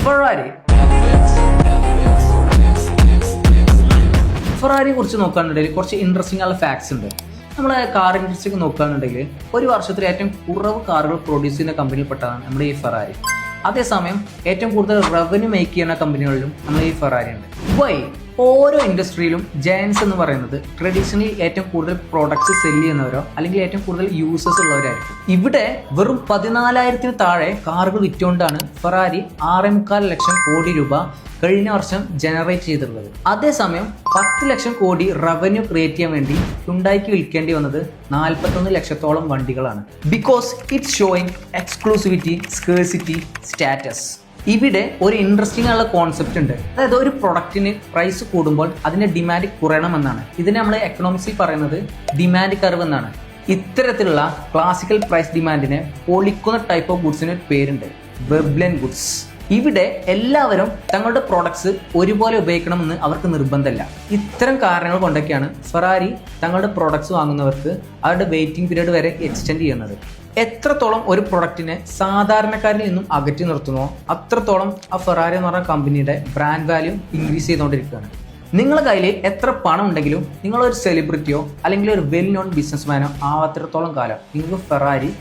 ഫെറാറിയെ കുറിച്ച് നോക്കുകയാണെന്നുണ്ടെങ്കിൽ കുറച്ച് ഇൻട്രസ്റ്റിംഗ് ആയ ഫാക്ട്സ് ഉണ്ട്. നമ്മളെ കാർ ഇൻഡസ്ട്രിക്ക് നോക്കുകയാണെന്നുണ്ടെങ്കിൽ ഒരു വർഷത്തിൽ ഏറ്റവും കുറവ് കാറുകൾ പ്രൊഡ്യൂസ് ചെയ്യുന്ന കമ്പനിയിൽപ്പെട്ടതാണ് നമ്മുടെ ഈ ഫെറാറി. അതേസമയം ഏറ്റവും കൂടുതൽ റവന്യൂ മേക്ക് ചെയ്യുന്ന കമ്പനികളിലും നമ്മൾ ഈ ഫെറാറി ഉണ്ട്. വൈ ഓരോ ഇൻഡസ്ട്രിയിലും ജയൻസ് എന്ന് പറയുന്നത് ട്രഡീഷണലി ഏറ്റവും കൂടുതൽ പ്രോഡക്ട്സ് സെല് ചെയ്യുന്നവരോ അല്ലെങ്കിൽ ഏറ്റവും കൂടുതൽ യൂസേഴ്സ് ഉള്ളവരായിരിക്കും. ഇവിടെ വെറും 14,000 താഴെ കാറുകൾ വിറ്റുകൊണ്ടാണ് ഫെറാരി 6.25 ലക്ഷം കോടി രൂപ കഴിഞ്ഞ വർഷം ജനറേറ്റ് ചെയ്തിട്ടുള്ളത്. അതേസമയം 10 ലക്ഷം കോടി റവന്യൂ ക്രിയേറ്റ് ചെയ്യാൻ വേണ്ടി ഹ്യുണ്ടായിക്ക് വിൽക്കേണ്ടി വന്നത് 41 ലക്ഷത്തോളം വണ്ടികളാണ്. Because it's showing exclusivity, scarcity, status. ഇവിടെ ഒരു ഇൻട്രസ്റ്റിംഗ് ആയുള്ള കോൺസെപ്റ്റ് ഉണ്ട്. അതായത് ഒരു പ്രൊഡക്റ്റിന് പ്രൈസ് കൂടുമ്പോൾ അതിന്റെ ഡിമാൻഡ് കുറയണമെന്നാണ്. ഇതിനെ നമ്മൾ എക്കണോമിക്സിൽ പറയുന്നത് ഡിമാൻഡ് കർവ് എന്നാണ്. ഇത്തരത്തിലുള്ള ക്ലാസിക്കൽ പ്രൈസ് ഡിമാൻഡിനെ പൊളിക്കുന്ന ടൈപ്പ് ഓഫ് ഗുഡ്സിന് ഒരു പേരുണ്ട്, വെബ്ലൻ ഗുഡ്സ്. ഇവിടെ എല്ലാവരും തങ്ങളുടെ പ്രോഡക്ട്സ് ഒരുപോലെ ഉപയോഗിക്കണമെന്ന് അവർക്ക് നിർബന്ധമില്ല. ഇത്തരം കാരണങ്ങൾ കൊണ്ടൊക്കെയാണ് ഫെറാരി തങ്ങളുടെ പ്രോഡക്ട്സ് വാങ്ങുന്നവർക്ക് അവരുടെ വെയിറ്റിംഗ് പീരീഡ് വരെ എക്സ്റ്റെൻഡ് ചെയ്യുന്നത്. എത്രത്തോളം ഒരു പ്രൊഡക്റ്റിനെ സാധാരണക്കാരിൽ നിന്നും അകറ്റി നിർത്തുന്നോ അത്രത്തോളം ആ ഫെറാരി എന്ന് പറഞ്ഞ കമ്പനിയുടെ ബ്രാൻഡ് വാല്യൂ ഇൻക്രീസ് ചെയ്തുകൊണ്ടിരിക്കുകയാണ്. നിങ്ങളുടെ കയ്യിൽ എത്ര പണം ഉണ്ടെങ്കിലും നിങ്ങളൊരു സെലിബ്രിറ്റിയോ അല്ലെങ്കിൽ ഒരു വെൽ നോൺ ബിസിനസ്മാനോ ആവാത്തിടത്തോളം കാലം നിങ്ങൾക്ക് ഫെറാരി